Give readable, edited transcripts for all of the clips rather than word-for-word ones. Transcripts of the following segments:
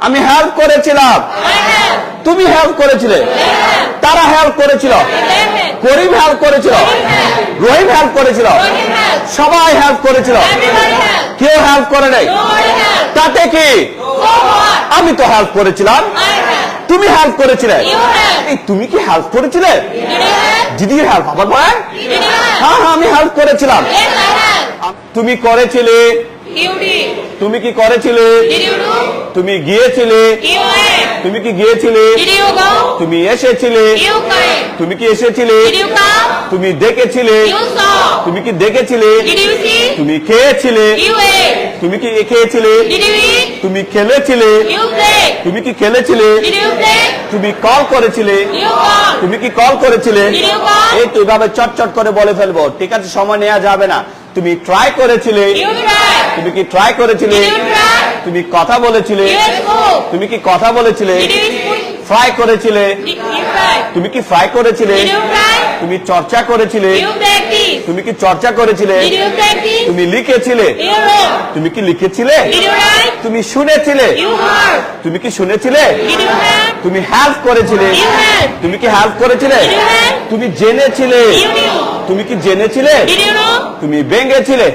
আমি হেল্প করেছিলাম। তুমি হেল্প করেছিলে। তারা হেল্প করেছিল। করিম হেল্প করেছিল। রহিম হেল্প করেছিল। সবাই হেল্প করেছিল। কেউ হেল্প করে নাই। তাতে কি আমি তো হেল্প করেছিলাম। তুমি হেল্প করেছিলে। তুমি কি হেল্প করেছিলে? দিদি হেল্প আবার বলেন। হ্যাঁ হ্যাঁ আমি হেল্প করেছিলাম। তুমি করেছিলে। তুমি কি করেছিলে? তুমি গিয়েছিলে। তুমি কি গিয়েছিলে? তুমি এসেছিলে। তুমি কি এসেছিলে? তুমি দেখেছিলে। তুমি কি দেখেছিলে? তুমি খেয়েছিলে। তুমি কি খেয়েছিলে? তুমি খেলেছিলে। তুমি কি খেলেছিলে? তুমি কল করেছিলে। তুমি কি কল করেছিলে? এই তো এভাবে চটচট করে বলে ফেলবো, ঠিক আছে? সময় নেওয়া যাবে না। তুমি ট্রাই করেছিলে। তুমি কি ট্রাই করেছিলে? তুমি কথা বলেছিলে। তুমি কি কথা বলেছিলে? ফ্রাই করেছিলে। তুমি কি ফ্রাই করেছিলে? তুমি চর্চা করেছিলে। তুমি কি চর্চা করেছিলে? তুমি লিখেছিলে। তুমি কি লিখেছিলে? তুমি শুনেছিলে। তুমি কি শুনেছিলে? তুমি হেল্প করেছিলে। তুমি কি হেল্প করেছিলে? তুমি জেনেছিলে। তুমি কি জেনেছিলে? তুমি ভেঙেছিলে।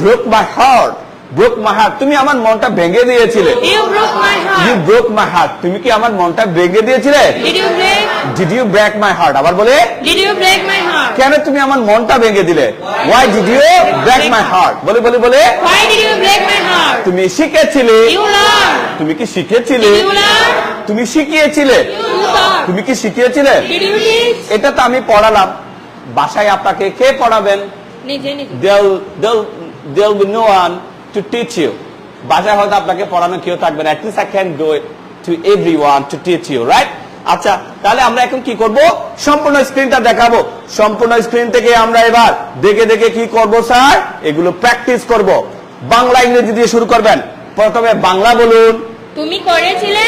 Broke my heart. Broke my heart. তুমি আমার মনটা ভেঙে দিয়েছিলে। You broke my heart. তুমি কি আমার মনটা ভেঙে দিয়েছিলে? Did you break my heart? আবার বলে, কেন তুমি আমার মনটা ভেঙে দিলে? Why did you break my heart? বলে বলে বলে, তুমি শিখেছিলে। তুমি কি শিখেছিলে? তুমি শিখিয়েছিলে। তুমি কি শিখিয়েছিলে? এটা তো আমি পড়ালাম। বাসায় আপনাকে কে পড়াবেন? There'll be no one to teach you. বাসায় হয়তো আপনাকে পড়ানো কেউ থাকবে না। At least I can do it to everyone to teach you, right? আচ্ছা, তাহলে আমরা এখন কি করব? সম্পূর্ণ স্ক্রিনটা দেখাবো। সম্পূর্ণ স্ক্রিন থেকে আমরা এবার দেখে দেখে কি করব স্যার? এগুলো প্র্যাকটিস করব। বাংলা ইংরেজি দিয়ে শুরু করবেন। প্রথমে বাংলা বলুন। তুমি করেছিলে।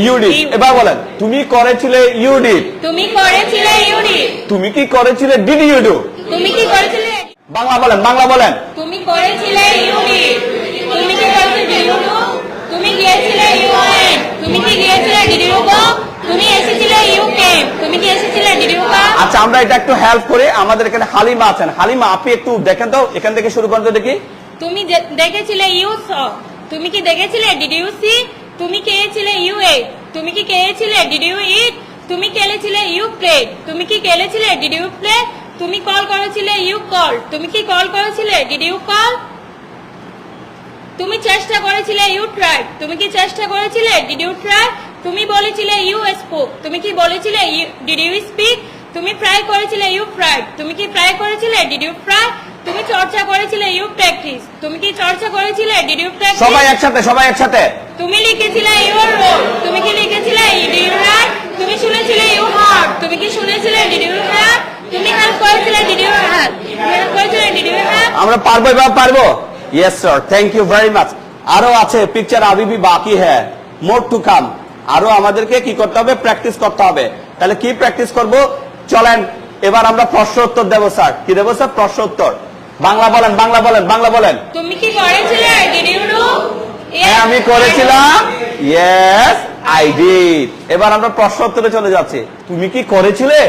You did. এবার বলেন, তুমি করেছিলে। You did. তুমি করেছিলে। You did. তুমি কি করেছিলে? Did you do? তুমি কি করেছিলে? বাংলা বলেন, বাংলা বলেন। তুমি করেছিলে। You did. তুমি কি করেছিলে? Did you do? তুমি গিয়েছিলে। You went. তুমি কি গিয়েছিলে? Did you go? তুমি এসেছিলে। You came. তুমি কি এসেছিলে? Did you come? আচ্ছা, আমরা এটা একটু হেল্প করে, আমাদের এখানে হালিমা আছেন। হালিমা, আপনি একটু দেখেন তো, এখান থেকে শুরু করেন তো দেখি। তুমি দেখেছিলে। You saw. তুমি কি দেখেছিলে? Did you see? তুমি খেয়েছিলে। You ate. তুমি কি খেয়েছিলে? Did you eat? তুমি খেলেছিলে। You played. তুমি কি খেলেছিলে? Did you play? তুমি কল করেছিলে। You called. তুমি কি কল করেছিলে? Did you call? তুমি চেষ্টা করেছিলে। You tried. তুমি কি চেষ্টা করেছিলে? Did you try? তুমি বলেছিলে। You spoke. তুমি কি বলেছিলে? Did you speak? তুমি ফ্রাই করেছিলে। You fried. তুমি কি ফ্রাই করেছিলে? Did you fry? তুমি চর্চা করেছিলে। You practice. তুমি কি চর্চা করেছিলে? Did you practice? সবাই একসাথে, সবাই একসাথে। তুমি লিখেছিলে। You wrote. তুমি কি লিখেছিলে? Did you write? তুমি শুনেছিলে। You heard. তুমি কি শুনেছিলে? Did you hear? তুমি হেল্প করেছিলে। Did you help? তুমি হেল্প করেছিলে। Did you help? আমরা পারবো, এবার পারবো। Yes sir, thank you very much. আরো আছে, পিকচার আবি ভি বাকি হ্যায়, মোর টু কাম। আরো আমাদেরকে কি করতে হবে? প্র্যাকটিস করতে হবে। তাহলে কি প্র্যাকটিস করব? চলেন এবার আমরা প্রশ্ন উত্তর দেবো স্যার। কি দেবো স্যার? প্রশ্ন উত্তর। বাংলা বলেন, বাংলা বলেন, বাংলা বলেন। তুমি কি করেছিলে? Did you do? হ্যাঁ আমি করেছিলাম। Yes I did. এবার আমরা প্রশ্ন উত্তরে চলে যাচ্ছি। তুমি কি করেছিলে?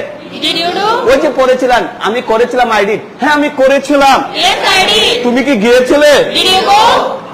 Did you do? ওই যে পড়েছিলেন, আমি করেছিলাম। I did. হ্যাঁ আমি করেছিলাম। Yes, I did. তুমি কি গিয়েছিলে? Did you go?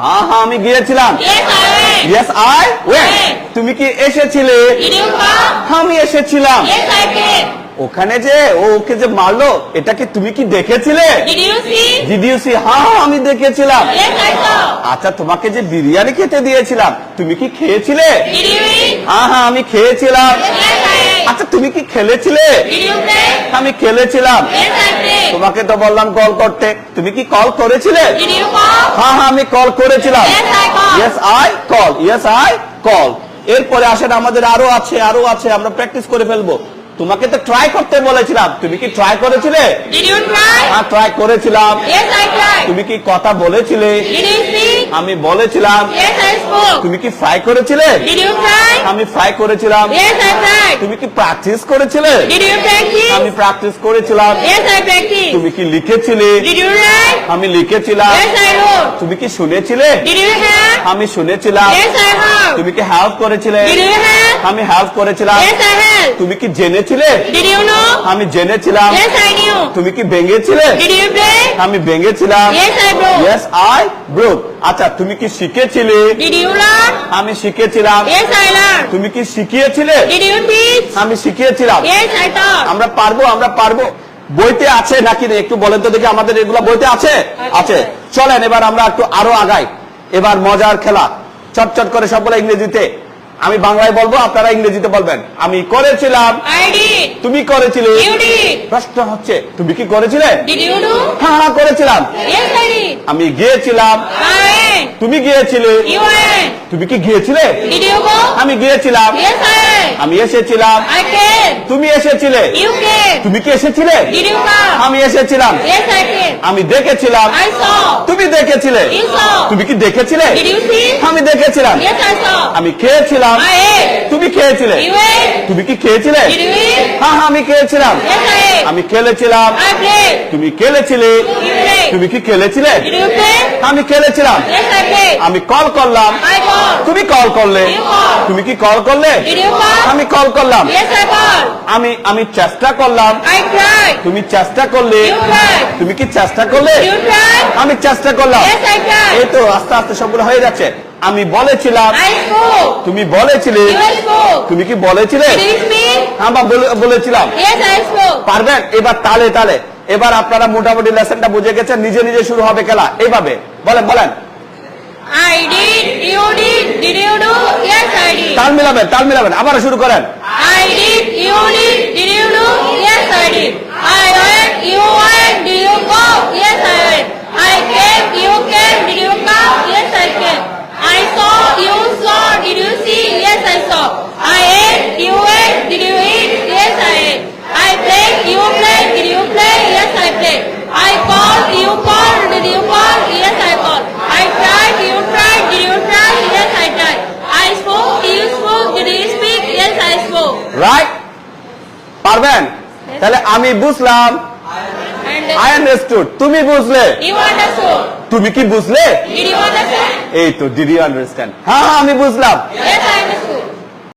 হ্যাঁ হ্যাঁ আমি গিয়েছিলাম। Yes, I went. Yes I went. তুমি কি এসেছিলে? Did you come? হ্যাঁ আমি এসেছিলাম। Yes, I came. ওখানে যে ওকে যে মারলো, এটাকে তুমি কি দেখেছিলে? Did you see? Did you see? হ্যাঁ হ্যাঁ আমি দেখেছিলাম। Yes, I saw. আচ্ছা, তোমাকে যে বিরিয়ানি খেতে দিয়েছিলাম, তুমি কি খেয়েছিলে? Did you eat? হ্যাঁ হ্যাঁ আমি খেয়েছিলাম। Yes, I ate. আচ্ছা, তুমি কি খেলেছিলে? Did you play? আমি খেলেছিলাম। Yes, I played. তোমাকে তো বললাম কল করতে, তুমি কি কল করেছিলে? Did you call? হ্যাঁ হ্যাঁ আমি কল করেছিলাম। Yes, I called. Yes I call. Yes I call. এরপরে আসেন, আমাদের আরো আছে, আরো আছে, আমরা প্র্যাকটিস করে ফেলবো। তোমাকে তো ট্রাই করতে বলেছিলাম, তুমি কি ট্রাই করেছিলে? Did you try? হ্যাঁ, ট্রাই করেছিলাম। Yes, I tried. তুমি কি কথা বলেছিলে? Did you speak? আমি বলেছিলাম। Yes, I spoke. তুমি কি ফ্রাই করেছিলে? Did you try? আমি ফ্রাই করেছিলাম। Yes, I tried. তুমি কি প্র্যাকটিস করেছিলে? Did you practice? আমি প্র্যাকটিস করেছিলাম। Yes, I practiced. তুমি কি লিখেছিলে? Did you write? আমি লিখেছিলাম। Yes, I wrote. তুমি কি শুনেছিলে? Did you hear? আমি শুনেছিলাম। Yes, I heard. তুমি কি হেল্প করেছিলে? Did you hear? আমি হেল্প করেছিলাম। Yes, I helped. তুমি কি জেনেছিলে? Did you know? আমি জেনেছিলাম। Yes, I knew. তুমি কি ভেঙেছিলে? Did you break? আমি ভেঙেছিলাম। Yes, I broke. Yes, I broke. আচ্ছা, তুমি কি শিখেছিলে? Did you learn? আমি শিখেছিলাম। Yes, I learned. তুমি কি শিখিয়েছিলে? Did you teach? আমি শিখিয়েছিলাম। Yes, I taught. আমরা পারবো, আমরা পারবো। বইতে আছে নাকি নেই একটু বলেন তো দেখি, আমাদের এগুলা বইতে আছে? আছে। চলেন এবার আমরা একটু আরো আগাই। এবার মজার খেলা, চটচট করে সব বলে ইংরেজিতে। আমি বাংলায় বলবো, আপনারা ইংরেজিতে বলবেন। আমি করেছিলাম। I did. তুমি করেছিলে। You did. প্রশ্ন হচ্ছে তুমি কি করেছিলে? Did you do? হ্যাঁ, হ্যাঁ, করেছিলাম। Yes, I did. আমি গিয়েছিলাম। I went. তুমি গিয়েছিলে। You went. তুমি কি গিয়েছিলে? Did you go? আমি গিয়েছিলাম। Yes, I went. আমি এসেছিলাম। I came. তুমি এসেছিলে। You came. তুমি কি এসেছিলে? Did you come? আমি এসেছিলাম। Yes, I came. আমি দেখেছিলাম। I saw. তুমি দেখেছিলে। You saw. তুমি কি দেখেছিলে? Did you see? আমি দেখেছিলাম। Yes, I saw. আমি খেয়েছিলাম। I ate. তুমি খেয়েছিলে। You ate. তুমি কি খেয়েছিলে? Did you eat? হ্যাঁ, হ্যাঁ, আমি খেয়েছিলাম। Yes, I ate. আমি খেলেছিলাম। I played. তুমি খেলেছিলে। You played. তুমি কি খেলেছিলে? Did you play? আমি খেলেছিলাম। Yes, I played. আমি কল করলাম। I called. তুমি কল করলে। You called. তুমি কি কল করলে? Did you call? আমি কল করলাম। Yes, I called. আমি চেষ্টা করলাম। I tried. তুমি চেষ্টা করলে। You tried. তুমি কি চেষ্টা করলে? You tried. আমি চেষ্টা করলাম। Yes, I tried. এই তো আস্তে আস্তে সবগুলো হয়ে যাচ্ছে। আমি বলেছিলাম। I spoke. তুমি বলেছিলে। You spoke. তুমি কি বলেছিলে? Did you speak? আমরা বলেছিলাম। Yes, I spoke. পারবেন? এবার তালে তালে। এবার আপনারা মোটামুটি লেসনটা বুঝে গেছেন। নিজে নিজে শুরু হবে খেলা। এইভাবে বলেন বলেন। I did. You did you do? Yes, I did. তাল মিলাবেন, তাল মিলাবেন। আবার শুরু করেন। I did. You did you do? Yes, I did. I went. You went. Did you go? Yes, I went. I came. You came. Did you come? Yes, I came. I saw. You saw. Did you see? Yes, I saw. I ate. You ate. Did you eat? Yes, I ate. I played. You played. Did you play? Yes, I played. I called. You called. Did you call? Yes, I called. I tried. You tried. Did you try? Yes, I tried. I spoke. You spoke. Did you speak? Yes, I spoke. Right? পারবেন? তাহলে আমি বুঝলাম। And I understood. তুমি বুঝলে। you understood? তুমি কি বুঝলে? Did you understand? এই তো ডিড ইউ আন্ডারস্ট্যান্ড? হ্যাঁ, হ্যাঁ, আমি বুঝলাম। Yes, I understood.